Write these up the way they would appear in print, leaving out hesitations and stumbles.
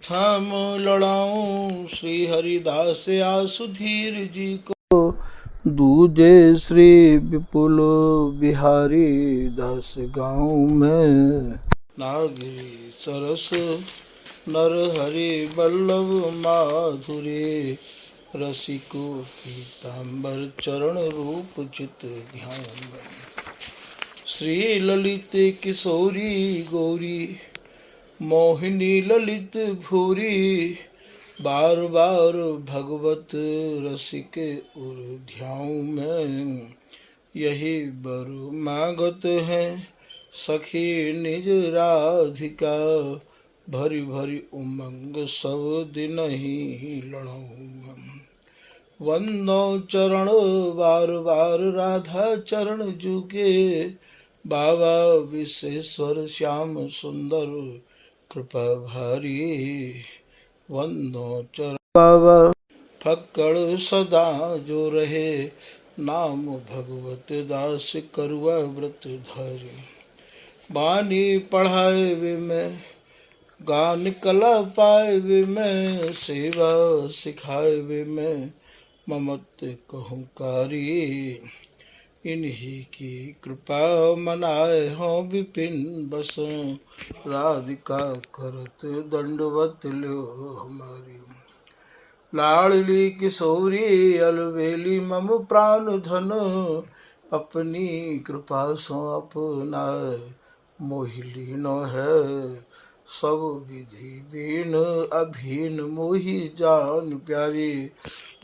प्रथम लड़ाऊं श्री हरिदास आसुधीर जी को, दूजे श्री विपुल बिहारी दास गाँव में। नागिरी सरस नर हरि वल्लभ माधुरी, रसिको पीताम्बर चरण रूप चित ध्यान। श्री ललित किशोरी गौरी, मोहिनी ललित भूरी, बार बार भगवत रसिक उर ध्याऊं में। यही बर मांगत है सखी निज राधिका, भरी भरी उमंग सब दिन ही लड़ाऊं। वंदो चरण बार बार राधा चरण जुगे, बाबा विश्वेश्वर श्याम सुंदर कृपा भारी। वंदो चरण बाबा फक्कड़ सदा जो रहे, नाम भगवत दास करुआ व्रत धारी। बानी पढ़ाए वे में, गान कला पाए वे में, सेवा सिखाए वे में, ममत कहूँकारी। इन्हीं की कृपा मनाए हों विपिन बस, राधिका करत दंडवत लो हमारी। लाडली किशोरी अलवेली मम प्राण धन, अपनी कृपा सो अपना मोहि नो है। सब विधि दीन अभीन मोहि जान प्यारी,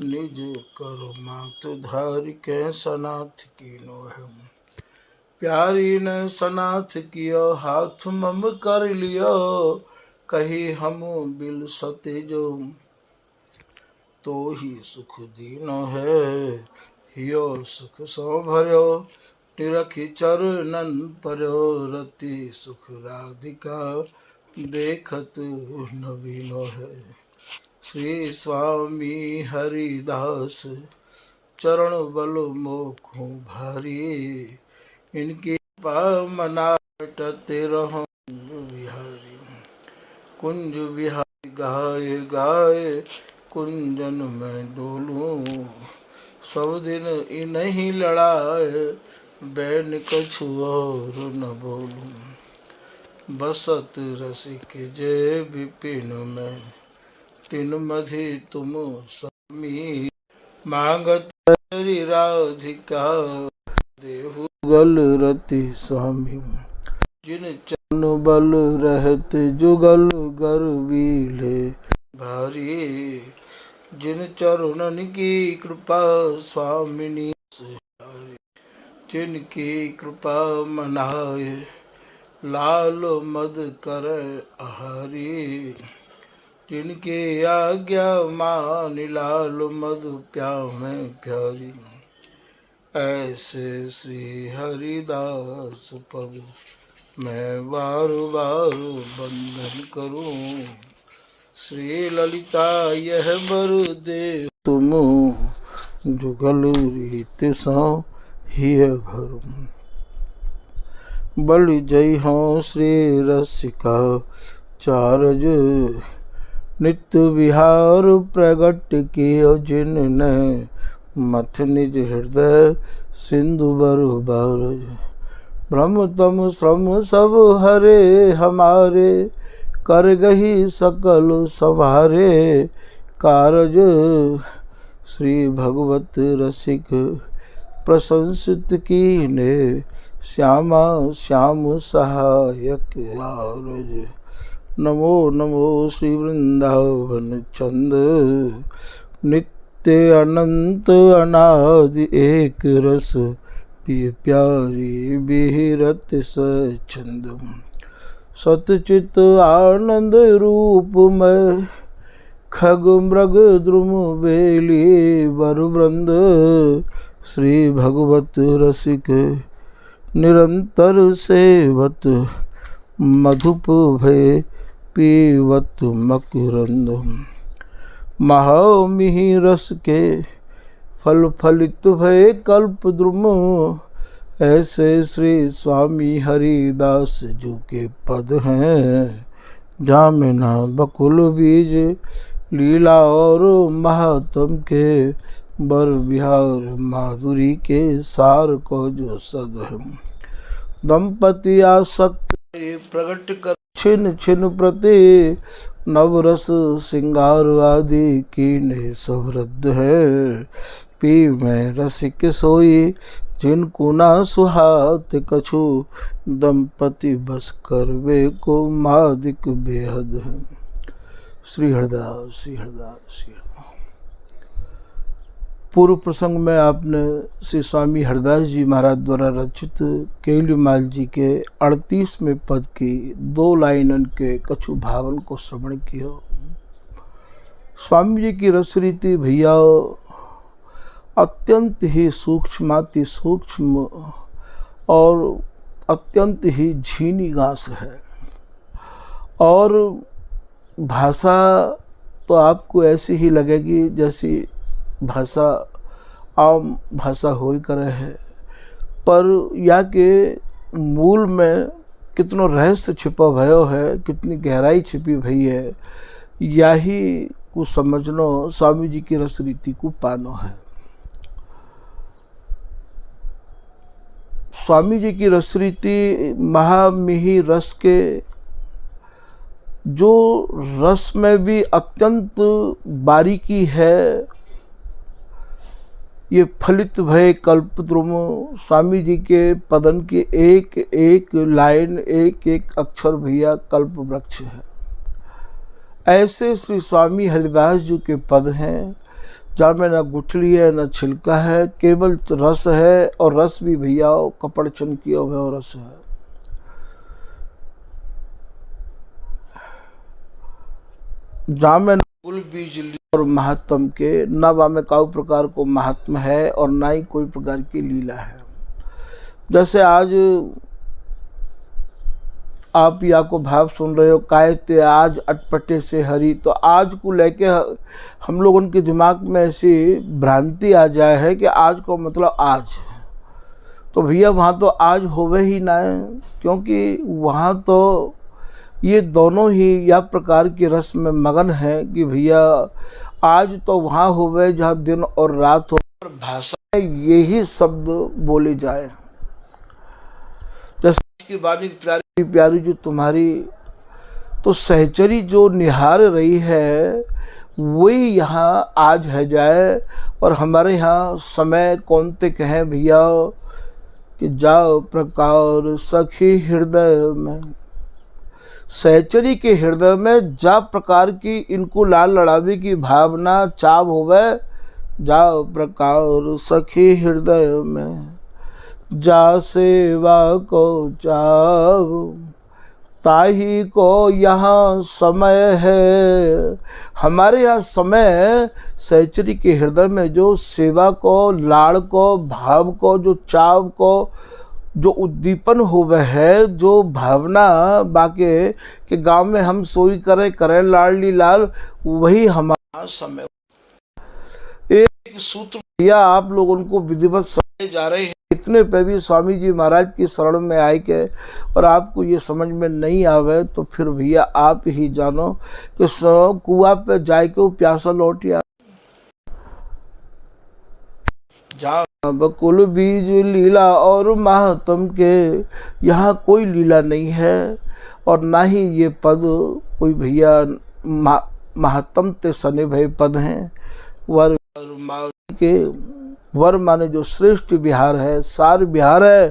निज करो मात धार के सनाथ कीनो है। प्यारी ने सनाथ कियो हाथ मम कर लियो, कही हम बिल सते जो तो ही सुख दीनो है। हियो सुख सो भर्यो निरखी चरणन पर्यो, रति सुख राधिका देखत नवीनो है। श्री स्वामी हरिदास चरण बल मोखों भारी, इनकी मनाटते रहो बिहारी। कुंज बिहारी गाए गाए कुंजन में डोलूं, सब दिन इन्हीं लड़ाए बैन कछु और न बोलूं। बसत रसिक जय विपिन में, तिन मधि तुम स्वामी, मांगत हरि राधिका देहु गल रति स्वामी। जिन चरण बल रहत जुगल गर्वीले भारी, जिन चरणन की कृपा स्वामिनी सुहारी। जिनकी कृपा मनाए लाल मद कर आहारी, जिनके आज्ञा मान लाल मधु प्यामे प्यारी। ऐसे श्री हरिदास पद मैं बार बार बंदन करूं, श्री ललिता यह बर दे तुम, जुगल रीत सो ही भरूं। बलि जय हो श्री रसिका चारज, नित्य विहार प्रगट कियो जिनने, मथ निज हृदय सिंधु बरु बारज। ब्रह्म तम श्रम सब हरे हमारे, कर गही सकल संभारे कारज। श्री भगवत रसिक प्रशंसित कीने, श्यामा श्याम सहायक आरज। नमो नमो श्री वृंदावन चंद, नित्य अनंत अनादि एक रस, पिय प्यारी बिहरत स्वच्छंद। सतचित आनंद रूप में, खग मृग द्रुम बेली वरुवृंद। श्री भगवत रसिक निरंतर सेवत, मधुप भय पीवत मकरंद। महामिहि रस के फल फलित भय कल्प द्रुम, ऐसे श्री स्वामी हरिदास जी के पद हैं जामिना बकुल बीज लीला और महात्म के बर बिहार माधुरी के सार को जो सद है। दंपति आसक्त प्रकट कर छिन छिन प्रति नवरस सिंगार आदि कीने सवृद्ध है। पी में रसिक सोई जिनको ना सुहात कछु दंपति बस कर वे को मादिक बेहद है। श्री हरदास श्री हरदास श्री हरदास। पूर्व प्रसंग में आपने श्री स्वामी हरदास जी महाराज द्वारा रचित केवलीमाल जी के 38वें पद की 2 लाइनन के कछु भावन को श्रवण किया। स्वामी जी की रसरीति भैया अत्यंत ही सूक्ष्माति सूक्ष्म और अत्यंत ही झीनी घास है, और भाषा तो आपको ऐसी ही लगेगी जैसी भाषा आम भाषा हो ही करे है, पर या के मूल में कितनो रहस्य छिपा भयो है, कितनी गहराई छिपी भई है, यही को समझनो स्वामी जी की रस रीति को पानो है। स्वामी जी की रस रीति महामिही रस के जो रस में भी अत्यंत बारीकी है, ये फलित भय कल्पद्रुम स्वामी जी के पदन के एक एक लाइन एक एक अक्षर भैया कल्प वृक्ष है। ऐसे श्री स्वामी हरिदास जी के पद हैं जहाँ में न गुठली है न छिलका है, केवल रस है, और रस भी भैया कपड़ चमकिया हुआ रस है। जहाँ में कुल बीज और महात्म के न वामे काउ प्रकार को महात्म है और ना ही कोई प्रकार की लीला है। जैसे आज आप या को भाव सुन रहे हो, कायते आज अटपटे से हरी, तो आज को लेके हम लोग उनके दिमाग में ऐसी भ्रांति आ जाए है कि आज को मतलब आज, तो भैया वहाँ तो आज होवे ही ना है, क्योंकि वहाँ तो ये दोनों ही या प्रकार के रस में मगन है कि भैया आज तो वहाँ होवे जहाँ दिन और रात हो, और भाषा यही शब्द बोले जाए। जैसे की बात प्यारी प्यारी जो तुम्हारी तो सहचरी जो निहार रही है वही यहाँ आज है जाए, और हमारे यहाँ समय कौनते कहें भैया कि जाओ प्रकार सखी हृदय में, सहचरी के हृदय में जा प्रकार की इनको लाल लड़ावे की भावना चाव होवे, जाओ प्रकार सखी हृदय में, जा सेवा को चाव ताही को यहाँ समय है। हमारे यहाँ समय सहचरी के हृदय में जो सेवा को, लाड़ को, भाव को, जो चाव को, जो उद्दीपन होवे है, जो भावना बाके के गांव में हम सोई करें लाडली लाल, वही हमारा समय। एक सूत्र भैया आप लोग उनको विधिवत समझे जा रहे हैं, इतने पे भी स्वामी जी महाराज की शरण में आए के और आपको ये समझ में नहीं आवे तो फिर भैया आप ही जानो कि कुआं पे जाए के प्यासा लौट या बकुल बीज लीला और महात्म के, यहाँ कोई लीला नहीं है और ना ही ये पद कोई भैया महात्म ते सने भय पद हैं। वर के वर माने जो श्रेष्ठ बिहार है, सार बिहार है,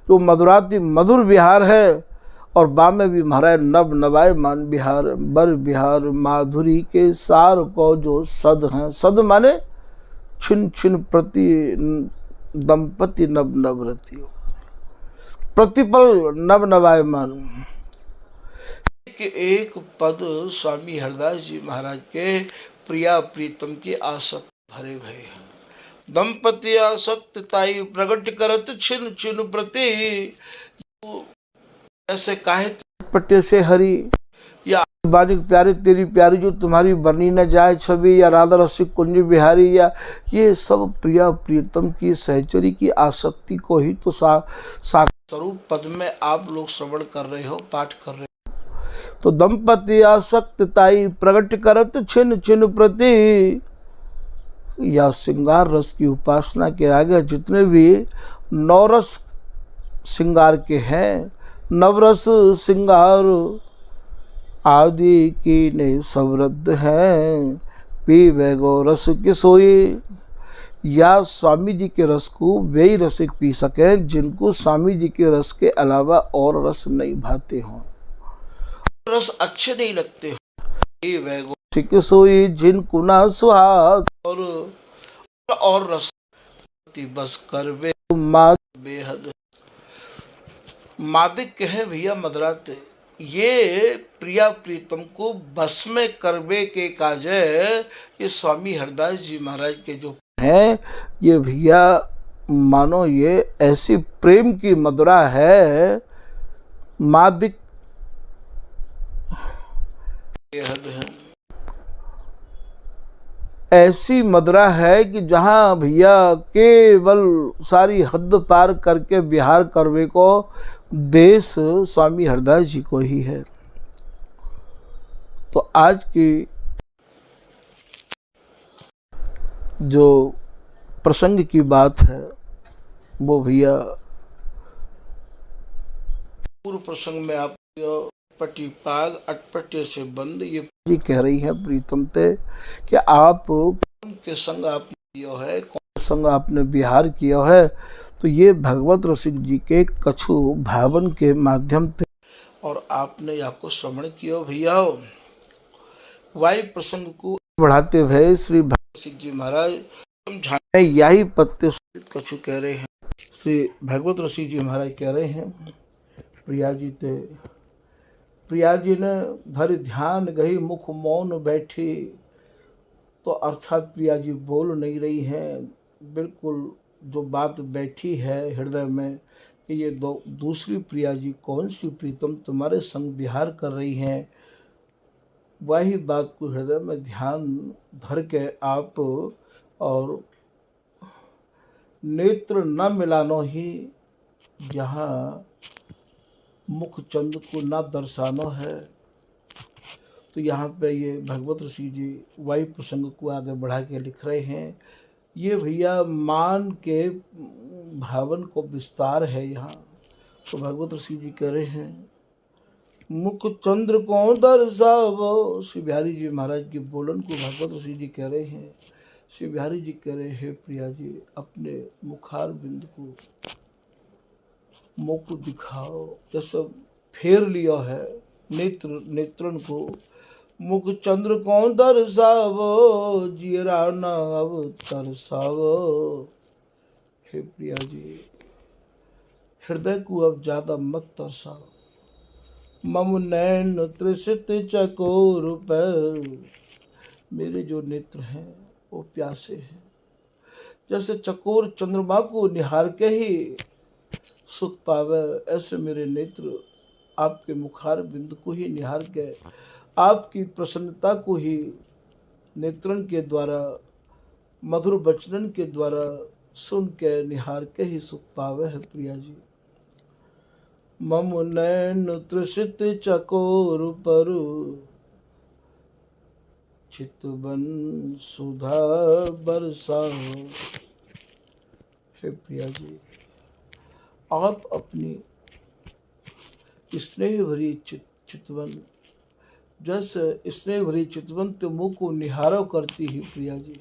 जो मधुराति मधुर बिहार है, और बा में भी महाराज नव नवाय मान बिहार, बर बिहार माधुरी के सार को जो सद हैं। सद माने छिन छिन प्रति दंपति नव नवरति, प्रतिपल नव नवाय मान। एक पद स्वामी हरदास जी महाराज के प्रिया प्रीतम की आसक्त भरे भय हैं। दंपति आसक्त ताई प्रकट करत छिन छिन प्रति, ऐसे काहे पट्टे से हरी, या बालिक प्यारे तेरी प्यारी जो तुम्हारी बनी न जाए छवि, या राधा रसिक कुंज बिहारी, या ये सब प्रिया प्रियतम की सहचरी की आसक्ति को ही तो साक्षात स्वरूप पद में आप लोग श्रवण कर रहे हो, पाठ कर रहे हो। तो दंपति आसक्त ताई प्रकट करत छिन छिन प्रति। या श्रृंगार रस की उपासना के आगे जितने भी नवरस श्रृंगार के हैं, नवरस श्रृंगार आदि की ने समृद्ध हैं, पीवे गो रस की सोई। या स्वामी जी के रस को वे ही रसिक पी सकें जिनको स्वामी जी के रस के अलावा और रस नहीं भाते हों, रस अच्छे नहीं लगते हो। सोई जिनको ना सुहाग और रस बस कर वे बेहद। मादिक है भैया मदराते, ये प्रिया प्रीतम को बस में करवे के काजे ये स्वामी हरदास जी महाराज के जो है, ये भैया मानो ये ऐसी प्रेम की मदरा है, मादिक बेहद है, ऐसी मदरा है कि जहाँ भैया केवल सारी हद पार करके बिहार करवे को देश स्वामी हरदास जी को ही है। तो आज की जो प्रसंग की बात है वो भैया पूर्व प्रसंग में आप पटिपाग अटपटे से बंद ये कह रही है प्रीतम ते कि आप के संग आपने किया है, कौन संग आपने बिहार किया है। तो ये भगवत रसिक जी के कछु भावन के माध्यम से और आपने आपको श्रवण किया भैया। वायु प्रसंग को बढ़ाते हुए श्री भगवत रसिक जी महाराज समझाने यही पत्ते कछु कह रहे हैं। श्री भगवत रसिक जी महाराज कह रहे हैं, प्रिया जी ते प्रिया जी ने धरि ध्यान गही मुख मौन बैठी। तो अर्थात प्रिया जी बोल नहीं रही हैं, बिल्कुल जो बात बैठी है हृदय में कि ये दूसरी प्रिया जी कौन सी प्रीतम तुम्हारे संग विहार कर रही हैं, वही बात को हृदय में ध्यान धर के आप और नेत्र न मिलानो ही, यहाँ मुख चंद को ना दर्शानो है। तो यहाँ पे ये भगवत ऋषि जी वायु प्रसंग को आगे बढ़ा के लिख रहे हैं। ये भैया मान के भावन को विस्तार है यहाँ। तो भगवत ऋषि जी कह रहे हैं, मुख चंद्र को दर्शावो। श्री बिहारी जी महाराज की बोलन को भगवत ऋषि जी कह रहे हैं। श्री बिहारी जी कह रहे हैं, प्रिया जी अपने मुखार बिंद को मुख दिखाओ, जैसे फेर लिया है नेत्रन को। मुख चंद्र को दर्शावो, जियरा न अब तरसावो। हे प्रिया जी हृदय को अब ज्यादा मत तरसाओ। मम नैन त्रिषित चकोर पर, मेरे जो नेत्र हैं वो प्यासे हैं। जैसे चकोर चंद्रमा को निहार के ही सुख पावे, ऐसे मेरे नेत्र आपके मुखार बिंद को ही निहार के आपकी प्रसन्नता को ही नेत्रन के द्वारा मधुर वचनन के द्वारा सुन के निहार के ही सुख पावे है प्रिया जी। मम नैन त्रिषित चकोर पर, चितवन सुधा बरसाओ। हे प्रिया जी आप अपनी स्नेह भरी चितवन, जैसे स्नेह भरी चितवन ते मुँह को निहारो करती ही प्रिया जी,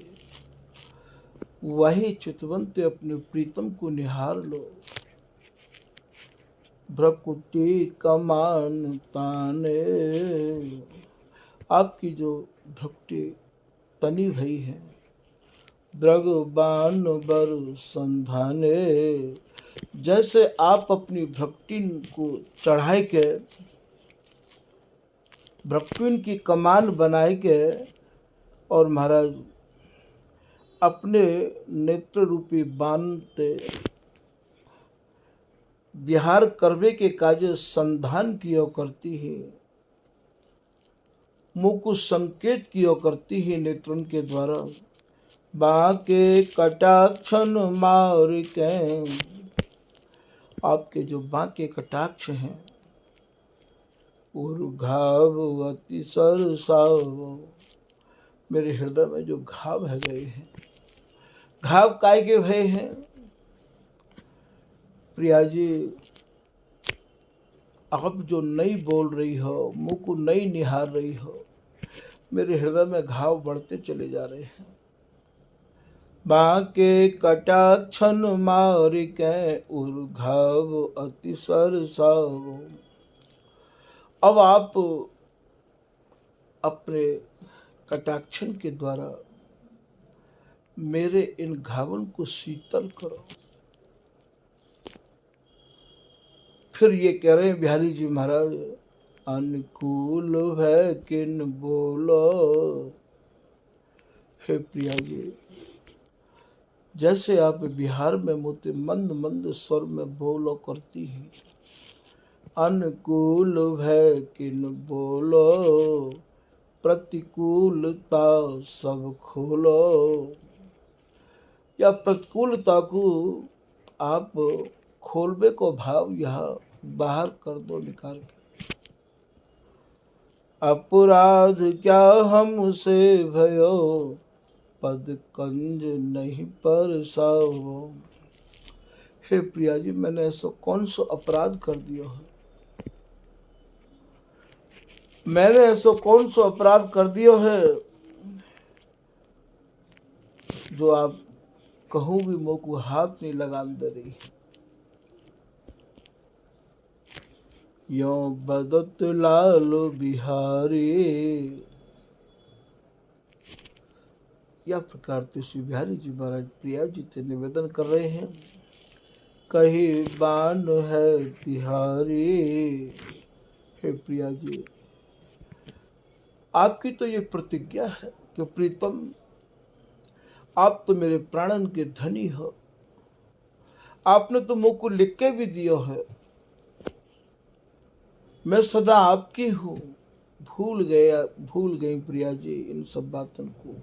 वही चितवन ते अपने प्रीतम को निहार लो। भ्रकुटी कमान ताने, आपकी जो भ्रकुटी तनी भई है, द्रगबान बर संधाने, जैसे आप अपनी भ्रकुटी को चढ़ाए के भ्रकुटी की कमान बनाए के और महाराज अपने नेत्र रूपी बाण ते विहार करवे के काजे संधान किया करती है, मुँह को संकेत किया करती है नेत्रों के द्वारा। बाके कटाक्षन मार के, आपके जो बाके कटाक्ष हैं उर्घावती सरसावो। मेरे हृदय में जो घाव है गए हैं, घाव काय के भय हैं। प्रिया जी, आप जो नहीं बोल रही हो, मुंह को नहीं निहार रही हो, मेरे हृदय में घाव बढ़ते चले जा रहे हैं। माँ के कटाक्षण मार के उर्घाव अति सरसावो। अब आप अपने कटाक्षण के द्वारा मेरे इन घावन को शीतल करो। फिर ये कह रहे हैं बिहारी जी महाराज, अनुकूल है किन बोलो। हे प्रिया जी, जैसे आप बिहार में मोते मंद मंद स्वर में बोलो करती हैं, अनुकूल है किन बोलो, प्रतिकूलता सब खोलो। या प्रतिकूलता को आप खोलबे को भाव यहाँ बाहर कर दो, निकाल के। अपराध क्या हमसे भयो, पद कंज नहीं परसावो। हे प्रिया जी, मैंने ऐसा कौन सा अपराध कर दिया है, मैंने ऐसा कौन सा अपराध कर दिया है जो आप कहूं भी मुँह को हाथ नहीं लगाने दे रही। यो बदत लाल बिहारी। या प्रकार से श्री बिहारी जी महाराज प्रिया जी से निवेदन कर रहे हैं, कहीं बान है तिहारी। हे प्रिया जी, आपकी तो ये प्रतिज्ञा है कि प्रीतम, आप तो मेरे प्राणन के धनी हो, आपने तो मुझ को लिख के भी दिया है, मैं सदा आपकी हूँ। भूल गई प्रिया जी इन सब बातों को।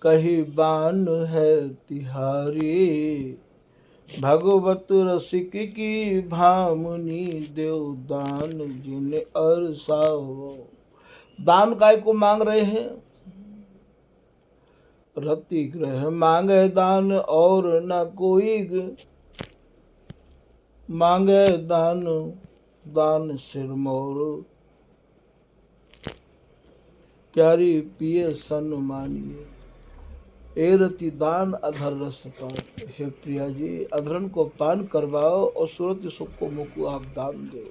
कहीं बान है तिहारी, भगवत रसिक की भामुनी, देव दान जिन अरसाओ। दान काय को मांग रहे हैं, रति ग्रह मांगे दान और न कोई मांगे दान, दान सिरमौर। क्यारी पिए सन मानिए, ए रति दान अधर रस पाओ। हे प्रिया जी, अधरन को पान करवाओ और सूरत सुख को मुख को आप दान दो।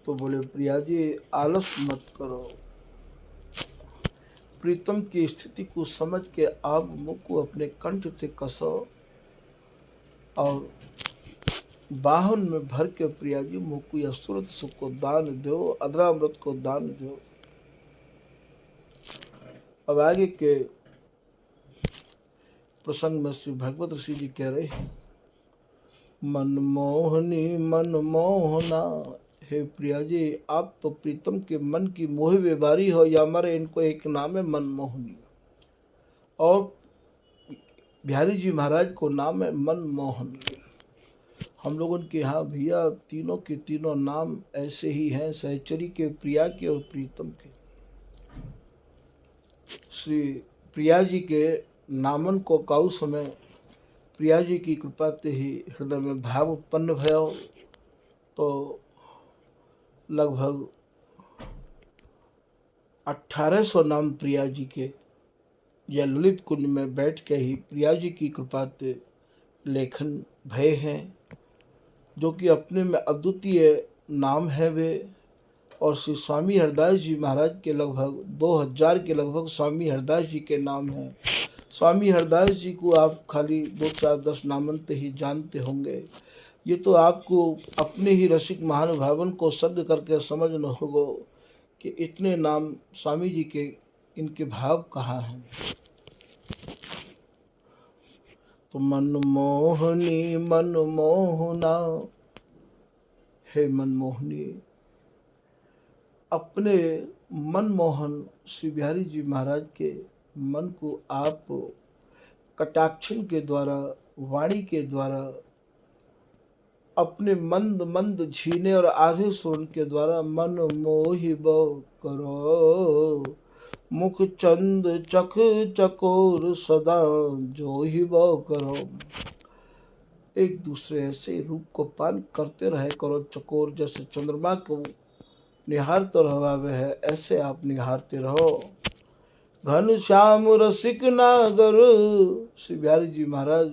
तो बोले प्रिया जी, आलस मत करो, प्रीतम की स्थिति को समझ के आप मुख को अपने कंठ से कसो और बाहन में भर के प्रिया जी मुख को या सूरत सुख को दान दो, अधरामृत को दान दो। अब आगे के प्रसंग में श्री भगवत ऋषि जी कह रहे हैं, मनमोहनी मनमोहना। हे प्रिया जी, आप तो प्रीतम के मन की मोह व्यवहारी हो, या हमारे इनको एक नाम है मनमोहनी, और बिहारी जी महाराज को नाम है मनमोहन। हम लोगों के यहाँ भैया तीनों के तीनों नाम ऐसे ही हैं, सहचरी के, प्रिया के और प्रीतम के। श्री प्रिया जी के नामन को काउ समय प्रिया जी की कृपा से ही हृदय में भाव उत्पन्न भयो। तो लगभग 1800 नाम प्रिया जी के या ललित कुंज में बैठ के ही प्रिया जी की कृपा से लेखन भय हैं, जो कि अपने में अद्वितीय नाम है वे। और श्री स्वामी हरदास जी महाराज के लगभग 2000 के लगभग स्वामी हरदास जी के नाम हैं। स्वामी हरदास जी को आप खाली 2 4 10 नामंत ही जानते होंगे। ये तो आपको अपने ही रसिक महानुभावन को सद करके समझना होगा कि इतने नाम स्वामी जी के, इनके भाव कहाँ हैं। तो मनमोहनी मनमोहना, हे मनमोहनी, अपने मनमोहन श्री बिहारी जी महाराज के मन को आप कटाक्षण के द्वारा, वाणी के द्वारा अपने मंद मंद झीने और आधे सुरन के द्वारा मन मोहि बो करो, मुख चंद चख चकोर सदा जो ही बो करो। एक दूसरे ऐसे रूप को पान करते रहे करो, चकोर जैसे चंद्रमा को निहारते रहो है ऐसे आप निहारते रहो। घन श्याम रसिक नागर, श्री बिहारी जी महाराज,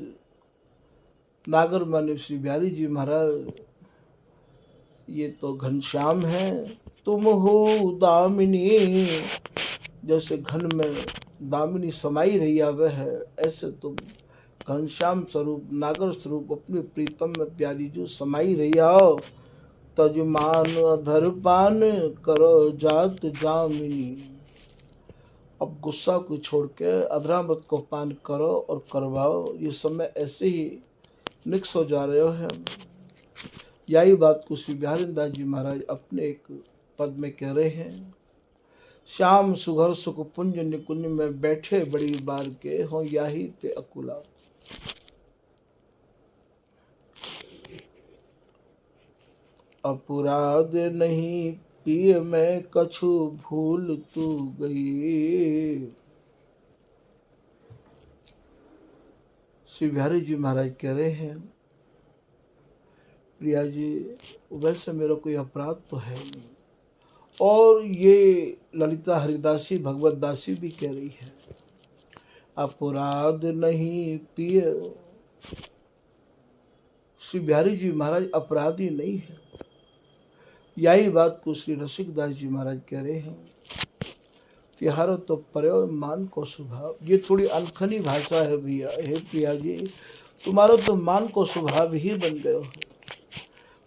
नागर माने श्री बिहारी जी महाराज, ये तो घनश्याम है, तुम हो दामिनी, जैसे घन में दामिनी समाई रही आवे है ऐसे तुम घनश्याम स्वरूप नागर स्वरूप अपने प्रीतम में प्यारी जो समाई रही आओ। तजमान अधर पान करो जात जामिनी, अब गुस्सा को छोड़ के अधरामृत को पान करो और करवाओ, ये समय ऐसे ही निक्स हो जा रहे हो। यही बात को श्री बिहारीदास जी महाराज अपने एक पद में कह रहे हैं। श्याम सुघर सुख पुंज निकुंज में बैठे बड़ी बार के हो याही ते अकुला। अपराध नहीं पिए मैं कछु भूल तू गई। श्री बिहारी जी महाराज कह रहे हैं, प्रिया जी वैसे मेरा कोई अपराध तो है नहीं, और ये ललिता हरिदासी भगवत दासी भी कह रही है, अपराध नहीं पिए। श्री बिहारी जी महाराज अपराधी नहीं है। यही बात को श्री रसिकदास जी महाराज कह रहे हैं, तिहारो तो पर्यो मान को स्वभाव। ये थोड़ी अनखनी भाषा है भैया, हे प्रिया जी तुम्हारा तो मान को स्वभाव ही बन गए हो।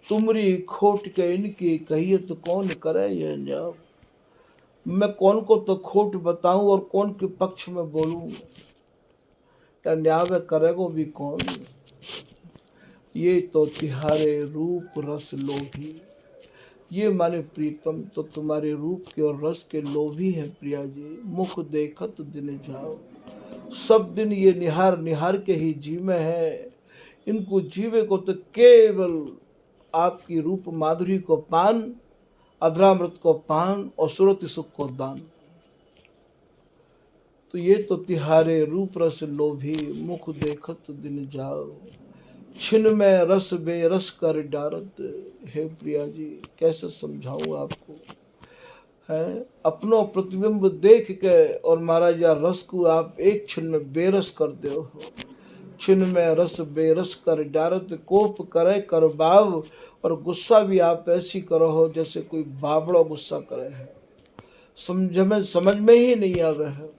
तुमरी खोट के इनकी कहिए तो कौन करे ये जाओ। मैं कौन को तो खोट बताऊं और कौन के पक्ष में बोलूं, या न्याय करेगो भी कौन। ये तो तिहारे रूप रस लोभी, ये माने प्रीतम तो तुम्हारे रूप के और रस के लोभी हैं प्रिया जी। मुख देखत दिन जाओ, सब दिन ये निहार निहार के ही जीवे हैं। इनको जीवे को तो केवल आपकी रूप माधुरी को पान, अधरामृत को पान और सुरति सुख को दान। तो ये तो तिहारे रूप रस लोभी, मुख देखत दिन जाओ, छिन में रस बेरस कर डारत। हे प्रिया जी कैसे समझाऊं आपको, है अपनो प्रतिबिंब देख के और महाराज या रस को आप एक छिन में बेरस कर दे हो। छिन में रस बेरस कर डारत, कोप करे कर बाव, और गुस्सा भी आप ऐसी करो हो जैसे कोई बाबड़ा गुस्सा करे है, समझ में ही नहीं आवे है।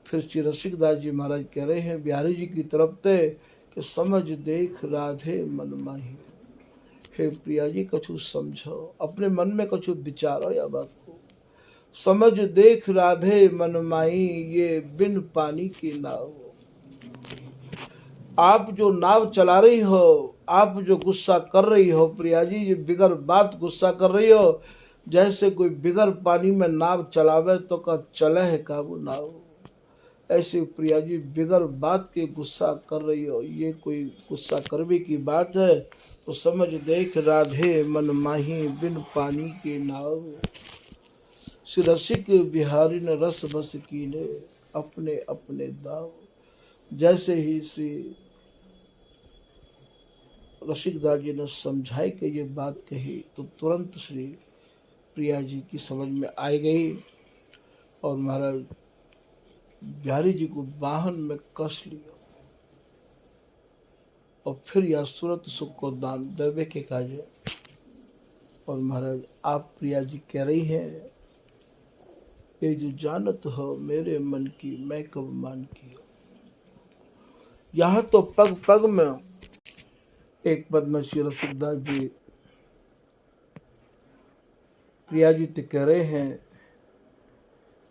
फिर श्री रसिकदास जी महाराज कह रहे हैं बिहारी जी की तरफ से कि समझ देख राधे मन माही। हे प्रिया जी कछु समझो, अपने मन में कछु विचारो या बात को। समझ देख राधे मन माही, ये बिन पानी की नाव। आप जो नाव चला रही हो, आप जो गुस्सा कर रही हो प्रिया जी, ये बिगर बात गुस्सा कर रही हो, जैसे कोई बिगर पानी में नाव चलावे तो का चले है काबू नाव। ऐसे प्रिया जी बिगर बात के गुस्सा कर रही हो, ये कोई गुस्सा करने की बात है तो समझ देख राधे मन माही, बिन पानी के नाव। श्री रसिक बिहारी ने रस बस कीने, अपने अपने दाव। जैसे ही श्री रसिकदास जी ने समझाई कि ये बात कही तो तुरंत श्री प्रिया जी की समझ में आ गई, और महाराज बिहारी जी को वाहन में कस लिया और फिर यह सूरत सुख को दान देवे के काजे। और महाराज आप प्रिया जी कह रही हैं, ये जो जानत हो मेरे मन की मैं कब मान की। यहाँ तो पग पग में एक पद में श्री रसिकदास जी प्रिया जी तो कह रहे हैं,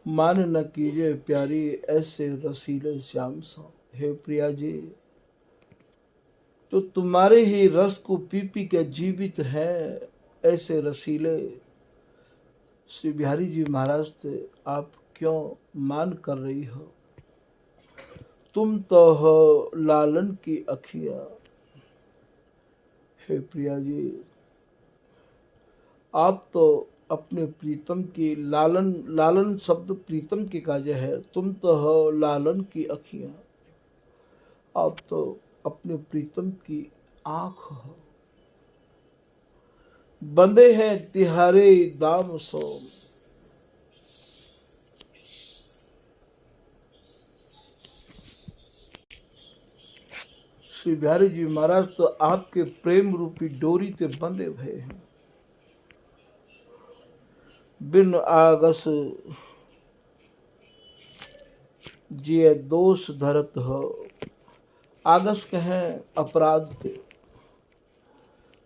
मान न कीजिए प्यारी ऐसे रसीले श्याम सो। हे प्रिया जी तो तुम्हारे ही रस को पी पी के जीवित है ऐसे रसीले श्री बिहारी जी महाराज से आप क्यों मान कर रही हो। तुम तो हो लालन की अखियां, हे प्रिया जी, आप तो अपने प्रीतम की लालन, लालन शब्द प्रीतम की काजे है, तुम तो हो लालन की अखियां, आप तो अपने प्रीतम की आंख हो। बंदे हैं तिहारे दाम सो, श्री बिहारी जी महाराज तो आपके प्रेम रूपी डोरी ते बंधे भये हैं। बिन आगस जिये दोष धरत हो, आगस कहें अपराध थे,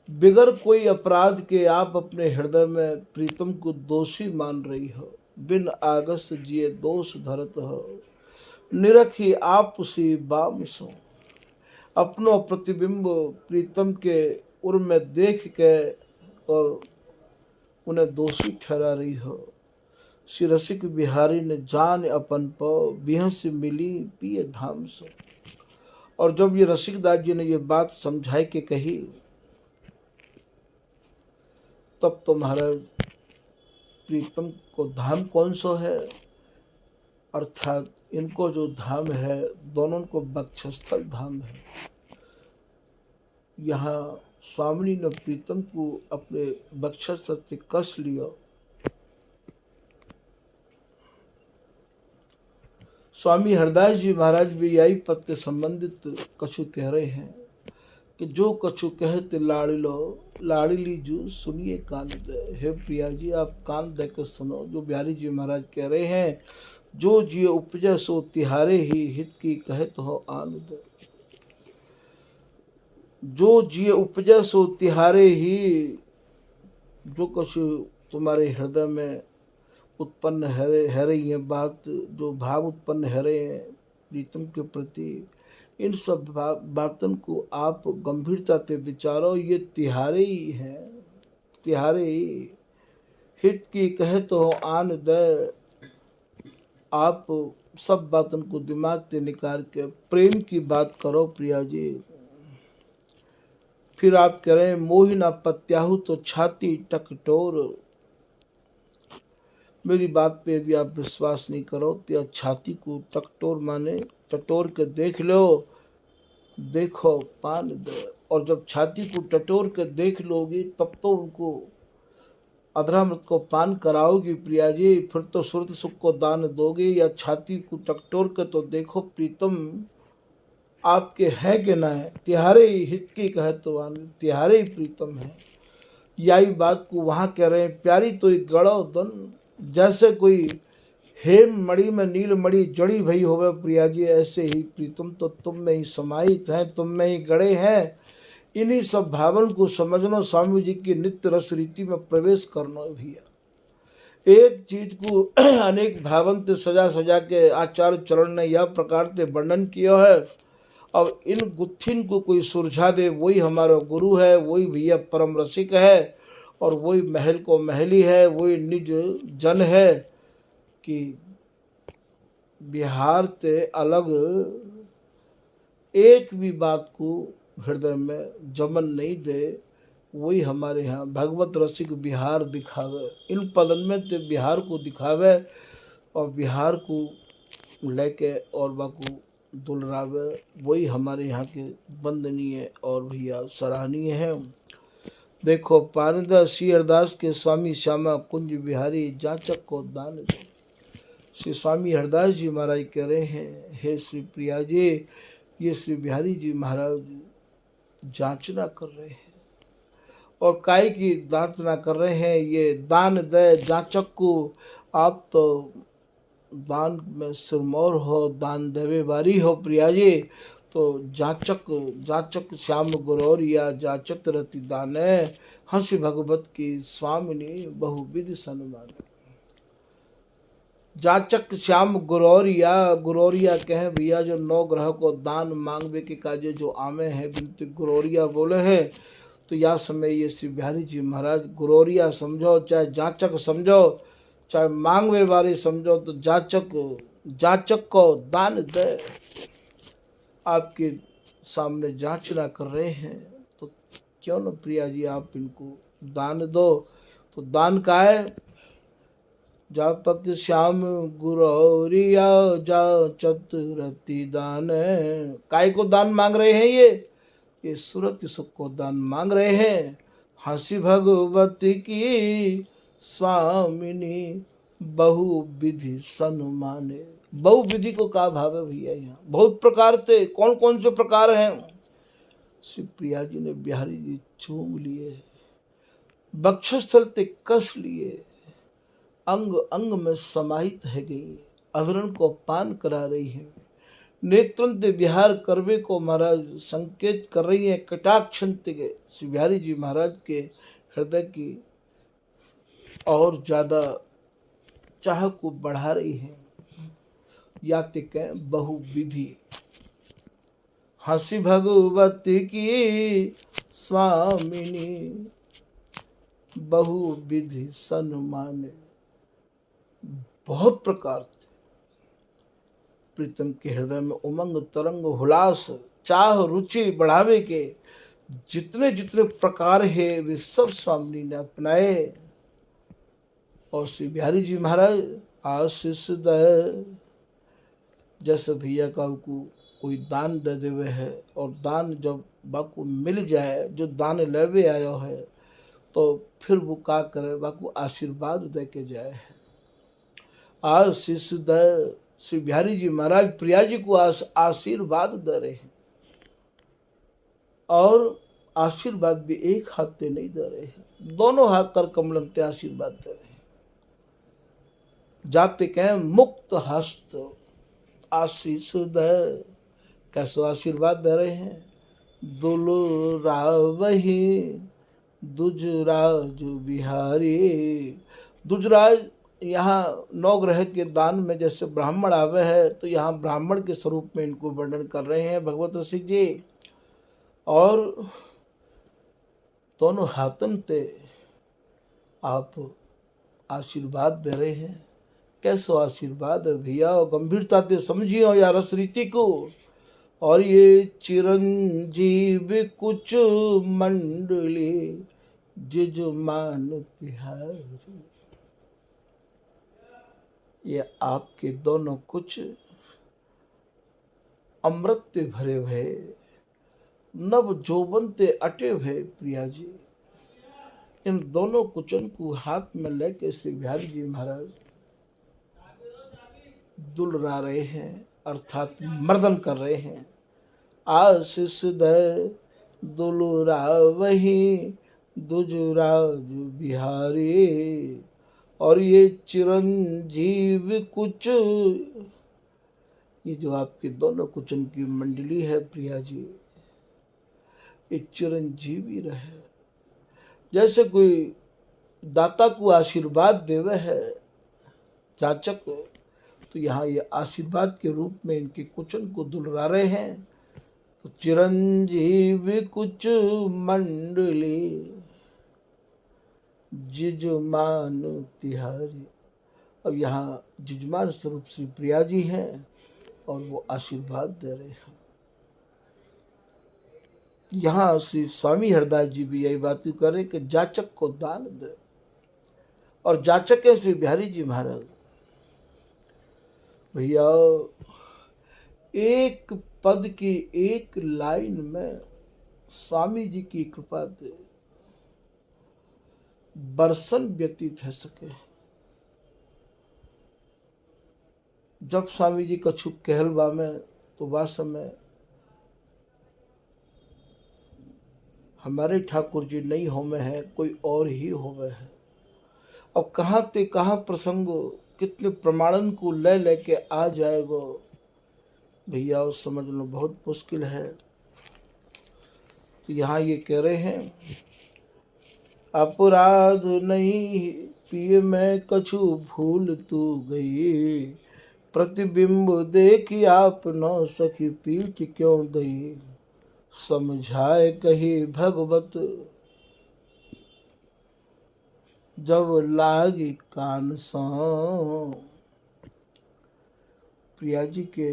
बिगर कोई अपराध के आप अपने हृदय में प्रीतम को दोषी मान रही हो। बिन आगस जिये दोष धरत हो, निरखी आप उसी बाम सो, अपनो प्रतिबिंब प्रीतम के उर में देख के और उन्हें दोषी ठहरा रही हो। श्री रसिक बिहारी ने जान अपन पो, बिहस मिली पिए धाम सो। और जब ये रसिकदास जी ने ये बात समझाई के कही, तब तो महाराज प्रीतम को धाम कौन सो है, अर्थात इनको जो धाम है दोनों को वक्षस्थल धाम है। यहाँ स्वामी ने प्रीतम को अपने वक्षस्थल से कस लिया। स्वामी हरदास जी महाराज भी यही पद से संबंधित कछु कह रहे हैं कि जो कछु कहते लाड़िलो, लाड़िली जू सुनिए कान दे। हे प्रिया जी, आप कान दे के सुनो। जो बिहारी जी महाराज कह रहे हैं, जो जिये उपजै सो तिहारे ही, हित की कहत हो आनंद। जो जिये उपजै सो तिहारे ही, जो कुछ तुम्हारे हृदय में उत्पन्न है रही है बात, जो भाव उत्पन्न है रहे हैं प्रीतम के प्रति, इन सब बातों को आप गंभीरता से विचारो। ये तिहारे ही हैं, तिहारे ही। हित की कहे तो आन दे, आप सब बातों को दिमाग से निकाल के प्रेम की बात करो प्रिया जी। फिर आप कह रहे हैं मोहि ना पत्याहु तो छाती टकटोर। मेरी बात पे यदि आप विश्वास नहीं करो तो छाती को टकटोर माने टटोर के देख लो, देखो पान दे। और जब छाती को टटोर के देख लोगी तब तो उनको अधरामृत को पान कराओगी प्रिया जी, फिर तो सुरत सुख को दान दोगे। या छाती को टकटोर के तो देखो प्रीतम आपके है कि ना है। तिहारे ही हित की कहे तो तिहारे ही प्रीतम है। यही बात को वहाँ कह रहे हैं, प्यारी तो गड़ो दन, जैसे कोई हेम मणि में नील मणि जड़ी भई होवे प्रिया जी, ऐसे ही प्रीतम तो तुम में ही समाहित हैं, तुम में ही गड़े हैं। इन्हीं सब भावन को समझना, स्वामी जी की नित्य रस रीति में प्रवेश करना भैया। एक चीज को अनेक भावन से सजा सजा के आचार्य चरण ने यह प्रकार से वर्णन किया है। अब इन गुत्थिन को कोई सुलझा दे, वही हमारा गुरु है, वही भैया परम रसिक है, और वही महल को महली है, वही निज जन है कि बिहार से अलग एक भी बात को हृदय में जमन नहीं दे। वही हमारे यहाँ भगवत रसिक बिहार दिखावे, इन पदन में ते बिहार को दिखावे और बिहार को लेके और बाको दुलरावे। वही हमारे यहाँ के वंदनीय और भैया सराहनीय है। देखो पारदा श्री हरदास के स्वामी श्यामा कुंज बिहारी जाचक को दान दे। श्री स्वामी हरदास जी महाराज कह रहे हैं, हे श्री प्रिया जी, ये श्री बिहारी जी महाराज जांचना कर रहे हैं। और काय की जांचना कर रहे हैं, ये दान दे जांचक को। आप तो दान में सिरमौर हो, दान देवे बारी हो प्रिया जी। तो जाचक जाचक श्याम गुरौरिया जाचक रति दाने, हंस भगवत की स्वामिनी बहुविध सन्मान। जाचक श्याम गुरौरिया, गुरौरिया कहे भैया जो 9 ग्रह को दान मांगवे के काजे जो आमे हैं, बिनती गुरौरिया बोले हैं। तो या समय ये श्री बिहारी जी महाराज गुरौरिया समझो, चाहे जाचक समझो, चाहे मांगवे वाले समझो, तो जाचक जाचक को दान दे। आपके सामने जांचना कर रहे हैं। तो क्यों न प्रिया जी आप इनको दान दो। तो दान का है, जापक श्याम गुरौरिया जा चतुरति दान। काय को दान मांग रहे हैं ये सूरत सुख को दान मांग रहे हैं। हंसी भगवती की स्वामिनी बहु विधि सन्माने। बहु विधि को का भाव है भैया, यहाँ बहुत प्रकार थे। कौन कौन से प्रकार हैं? श्री प्रिया जी ने बिहारी जी चूम लिए, वक्षस्थल ते कस लिए, अंग अंग में समाहित है गई, अवरण को पान करा रही है, नेत्रंत विहार करवे को महाराज संकेत कर रही है। कटाक्षंत के श्री बिहारी जी महाराज के हृदय की और ज्यादा चाह को बढ़ा रही है। या तिक बहुविधि हंसी भगवती की स्वामिनी बहुविधि सन्माने। बहुत प्रकार थे। प्रीतम के हृदय में उमंग तरंग हुलास चाह रुचि बढ़ावे के जितने जितने प्रकार है वे सब स्वामी ने अपनाए। और श्री बिहारी जी महाराज आशीष दे, जैसे भैया का को कोई दान दे देवे है और दान जब बाकू मिल जाए, जो दान लेवे आयो है, तो फिर वो का करे, बाकू आशीर्वाद दे के जाए है। आशीष दे, श्री बिहारी जी महाराज प्रिया जी को आशीर्वाद दे रहे हैं। और आशीर्वाद भी एक हाथ से नहीं दे रहे हैं, दोनों हाथ कर कमलम ते आशीर्वाद दे रहे हैं। जाते कहें मुक्त हस्त आशीष दे, कैसो आशीर्वाद दे रहे हैं। दुलरावही दुजराज बिहारी। दुजराज यहाँ नवग्रह के दान में जैसे ब्राह्मण आवे है, तो यहाँ ब्राह्मण के स्वरूप में इनको वर्णन कर रहे हैं भगवत रसिक जी। और दोनों हाथन ते आप आशीर्वाद दे रहे हैं। कैसो आशीर्वाद है भैया, गंभीरता से समझियो या रस रीति को। और ये चिरंजीव कुछ मंडली जिजमान तिहारी। ये आपके दोनों कुछ अमृत ते भरे हुए, नव जोबन ते अटे हुए प्रिया जी। इन दोनों कुचन को हाथ में लेके श्री बिहारी जी महाराज दुलरा रहे हैं, अर्थात मर्दन कर रहे हैं। आशीष दे दुलरा वही दुजराज बिहारी। और ये चिरंजीव कुछ, ये जो आपके दोनों कुचन की मंडली है प्रिया जी, ये चिरंजीवी रहे। जैसे कोई दाता को आशीर्वाद देवे है जाचक, तो यहाँ ये आशीर्वाद के रूप में इनके कुचन को दुलरा रहे हैं। तो चिरंजीव कुछ मंडली जिजमान तिहारी। अब यहाँ जिजमान स्वरूप श्री प्रिया जी हैं और वो आशीर्वाद दे रहे हैं। यहाँ श्री स्वामी हरदास जी भी यही बात कर रहे कि जाचक को दान दे। और जाचक है श्री बिहारी जी महाराज। भैया एक पद की एक लाइन में स्वामी जी की कृपा दे बरसन व्यतीत है सके। जब स्वामी जी कछु कहलवा में, तो वह समय हमारे ठाकुर जी नहीं होवे हैं, कोई और ही होवे है। अब कहाँ ते कहाँ प्रसंग कितने प्रमाणन को ले लेके आ जाएगो भैया, उस समझना बहुत मुश्किल है। तो यहाँ ये कह रहे हैं अपराध नहीं पिए मैं कछु भूल तू गई, प्रतिबिंब देखी आप न सकी पीठ क्यों दई, समझाए कही भगवत जब लागी कान सो। प्रिया जी के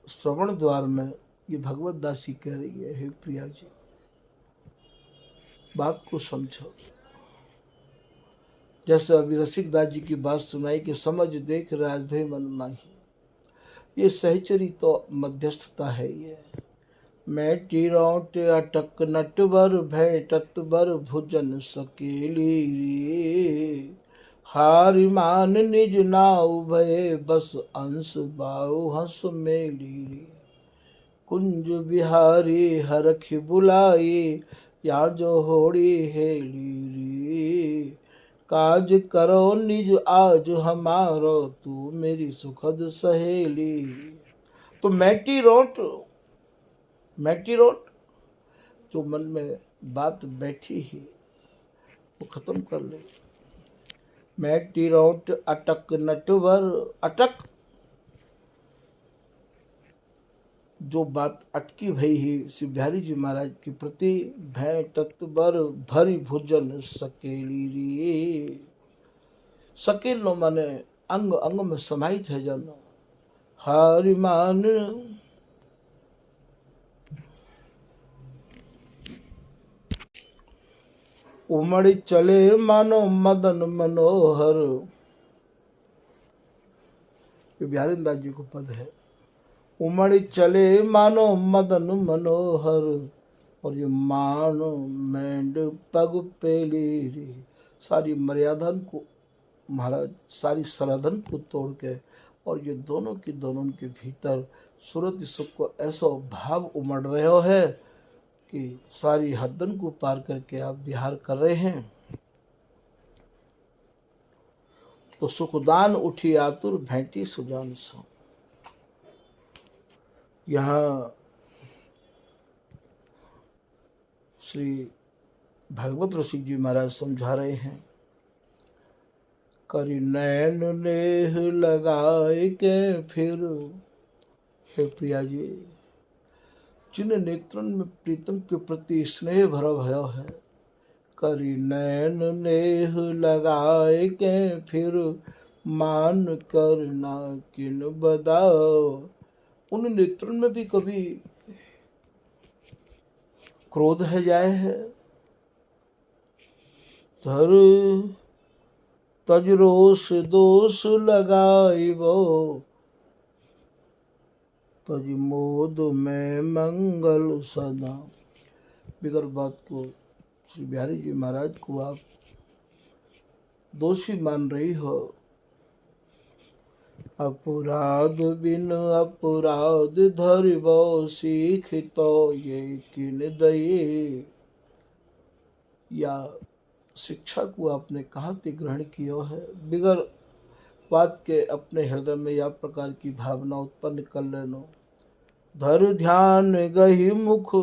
श्रवण द्वार में ये भगवत दासी कह रही है, हे प्रिया जी बात को समझो। जैसे अभी रसिकदास जी की बात सुनाई कि समझ देख राधे मन माही, ये सहचरी तो मध्यस्थता है। ये मैं रौट अटक नटवर भेटत बर भुजन सकेली रे, हारि मान निज नाउ भय बस अंश बाऊ हंस मेली रे, कुंज बिहारी हरखि बुलाई या जो होड़ी हेली रे, काज करो निज आज हमारो तू मेरी सुखद सहेली। तो मैटी रोट जो मन में बात बैठी है वो खत्म कर ले। मैटी रोट अटक नटवर, अटक जो बात अटकी भई ही श्री बिहारी जी महाराज के प्रति, भय तत्बर भरी भोजन सकेली रे, सकेल नो माने अंग अंग में समाहित है जन, हारि मान उमड़ी चले मानो मदन मनोहर, ये बिहारी दास जी को पद है। उमड़ी चले मानो मदन मनोहर, और ये मानो मैंड पग पेली रे, सारी मर्यादा को महाराज, सारी सराधन को तोड़ के, और ये दोनों की दोनों के भीतर सूरत सुख को ऐसा भाव उमड़ रहे हो है कि सारी हदन को पार करके आप विहार कर रहे हैं। तो सुखदान उठी आतुर भेंटी सुजान सो, यहाँ श्री भागवत रसिक जी महाराज समझा रहे हैं, करी नैन नेह लगाए के फिर, हे प्रिया जी, जिन नेत्रन में प्रीतम के प्रति स्नेह भरा भयो है, करी नैन नेह लगाए के फिर, मान करना किन बदाओ। उन नेत्रन में भी कभी क्रोध है जाए है, धर तज रोष दोष लगाई वो, तज मोद में मंगल सदा। बिगर बात को श्री बिहारी जी महाराज को आप दोषी मान रही हो। अपराध बिन अपराध धरबो सीख तो ये किन दये, या शिक्षा को आपने कहाँ ते ग्रहण किया है। बिगर बात के अपने हृदय में या प्रकार की भावना उत्पन्न कर लेनो। धर ध्यान गहि मुख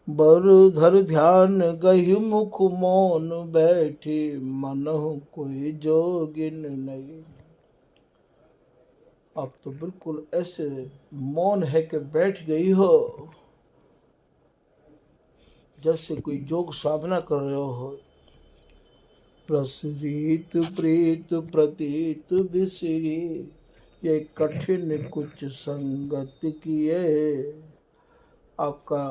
बर, धर ध्यान गहि मुख मौन बैठी, मनहु कोई जोगिन नहीं। आप तो बिल्कुल ऐसे मौन है कि बैठ गई हो जैसे कोई जोग साधना कर रहे हो। प्रसरीत प्रीत प्रतीत बिसरी, ये कठिन कुछ संगत किए। आपका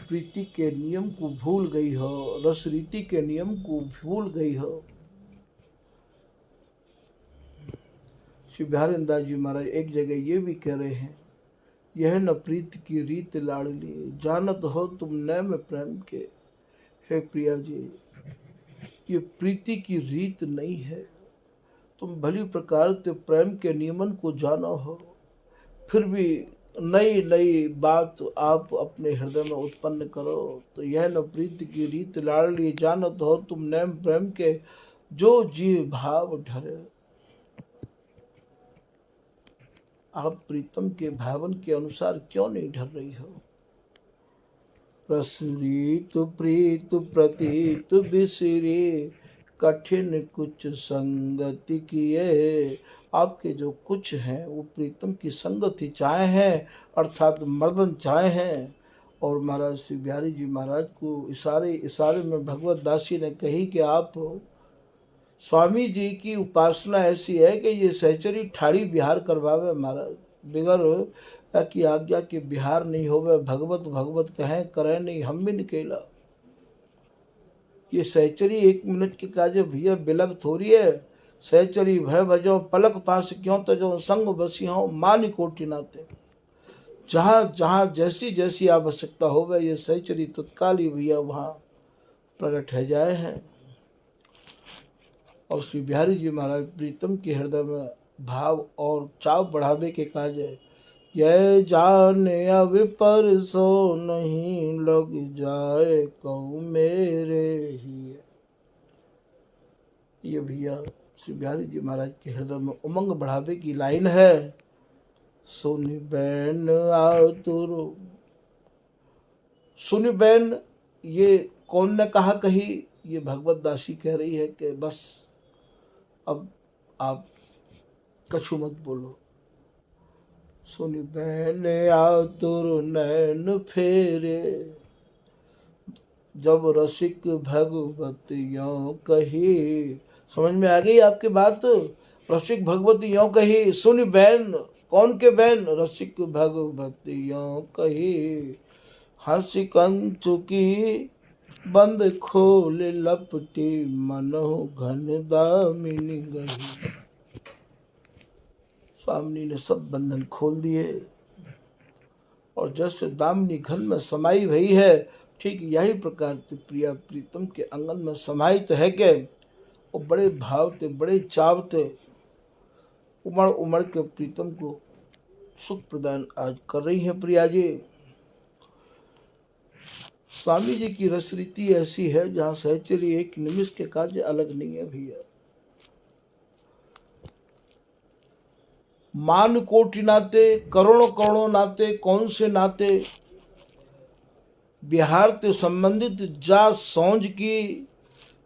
प्रीति के नियम को भूल गई हो, रस रीति के नियम को भूल गई हो। श्री बिहारी दास जी महाराज एक जगह ये भी कह रहे हैं, यह न प्रीत की रीत लाडली, जानत हो तुम न में प्रेम के। हे प्रिया जी, ये प्रीति की रीत नहीं है। तुम भली प्रकार से प्रेम के नियमन को जानो हो, फिर भी नई नई बात आप अपने हृदय में उत्पन्न करो। तो यह न प्रीति की रीत लाडली, जानत हो तुम न प्रेम के, जो जीव भाव ढरे। आप प्रीतम के भावन के अनुसार क्यों नहीं ढल रही हो। प्रसरीत प्रीत प्रतीत बिसरी, कठिन कुछ संगति किए। आपके जो कुछ हैं वो प्रीतम की संगति चाहे हैं, अर्थात मर्दन चाहे हैं। और महाराज श्री बिहारी जी महाराज को इशारे इशारे में भगवत दासी ने कही कि आप स्वामी जी की उपासना ऐसी है कि ये सहचरी ठाड़ी बिहार करवावे महाराज, बिगर की आज्ञा के बिहार नहीं होवे। भगवत भगवत कहें करें नहीं हम भी निकेला। ये सहचरी 1 मिनट के काज भैया बिलग थोड़ी है। सहचरी भय भजो पलक पास क्यों तजो संग बसी हो मान कोटि नाते। जहाँ जहाँ जैसी जैसी आवश्यकता हो वह ये सहचरी तत्काल ही भैया वहाँ प्रकट है जाए हैं। और श्री बिहारी जी महाराज प्रीतम के हृदय में भाव और चाव बढ़ावे के काज है। यह जाने अब पर सो नहीं लग जाए कहूँ मेरे ही। ये भैया श्री बिहारी जी महाराज के हृदय में उमंग बढ़ावे की लाइन है। सुनी बैन आतुर। सुनी बैन ये कौन ने कहा कही? ये भगवत दासी कह रही है कि बस अब आप कछु मत बोलो। सुनी बैन आतुर नैन फेरे जब रसिक भगवत यों कही। समझ में आ गई आपकी बात? रसिक भगवत यों कही। सुनी बैन, कौन के बैन? रसिक भगवत यों कही। हंसी कंचु की बंद खोल लपटी मनो घन दामिनी गही। स्वामी ने सब बंधन खोल दिए और जैसे दामिनी घन में समाई भई है, ठीक यही प्रकार से प्रिया प्रीतम के आंगन में समाहित है के वो बड़े भाव थे, बड़े चाव थे, उमड़ उमड़ के प्रीतम को सुख प्रदान आज कर रही है प्रिया जी। स्वामी जी की रसरीति ऐसी है जहाँ सहचरी 1 निमिष के कार्य अलग नहीं है भैया। मान कोटि नाते, करोड़ों करोड़ों नाते, कौन से नाते? बिहार से संबंधित जा सौंज की,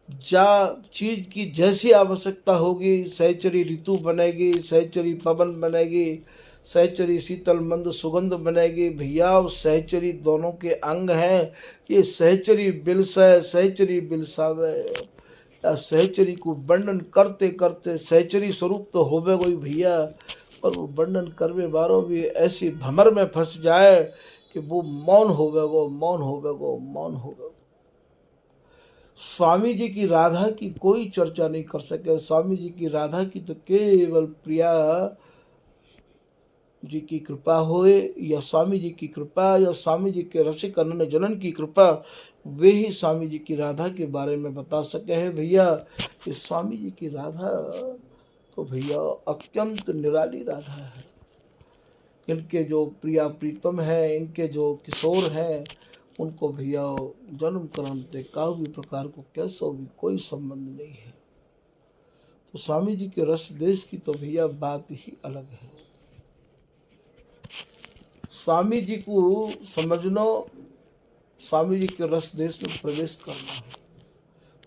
जा चीज की जैसी आवश्यकता होगी, सहचरी ऋतु बनेगी, सहचरी पवन बनेगी, सहचरी शीतल मंद सुगंध बनेगी भैया। सहचरी दोनों के अंग हैं। ये सहचरी बिलसै, सहचरी बिलसावे। या सहचरी को वर्णन करते करते सहचरी स्वरूप तो होवे कोई भैया, पर वो वर्णन करवे बारो भी ऐसी भमर में फंस जाए कि वो मौन होवेगो, मौन होवेगो, मौन होवेगो। स्वामी जी की राधा की कोई चर्चा नहीं कर सके। स्वामी जी की राधा की तो केवल प्रिया जी की कृपा होए, या स्वामी जी की कृपा, या स्वामी जी के रसिक अनन्य जनन की कृपा, वे ही स्वामी जी की राधा के बारे में बता सके हैं भैया। कि स्वामी जी की राधा तो भैया अत्यंत निराली राधा है। इनके जो प्रिया प्रीतम है, इनके जो किशोर हैं, उनको भैया जन्म कर्म से काऊ भी प्रकार को कैसा भी कोई संबंध नहीं है। तो स्वामी जी के रस देश की तो भैया बात ही अलग है। स्वामी जी को समझना, स्वामी जी के रस देश में प्रवेश करना है।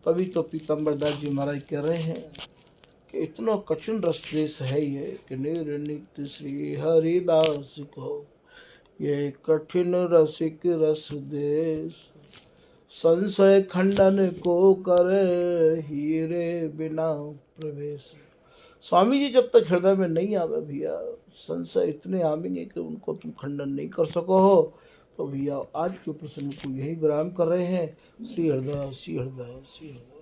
तभी तो पीतम्बर दास जी महाराज कह रहे हैं कि इतना कठिन रस देश है ये कि नित्य श्री हरिदास को ये कठिन रसिक रस देश। संशय खंडन को करे हीरे बिना प्रवेश। स्वामी जी जब तक हृदय में नहीं आवे भैया, संशय इतने आवेंगे कि उनको तुम खंडन नहीं कर सको हो। तो भैया आज के प्रसंग को यही विराम कर रहे हैं। श्री हृदय, श्री हृदय, श्री हृदय।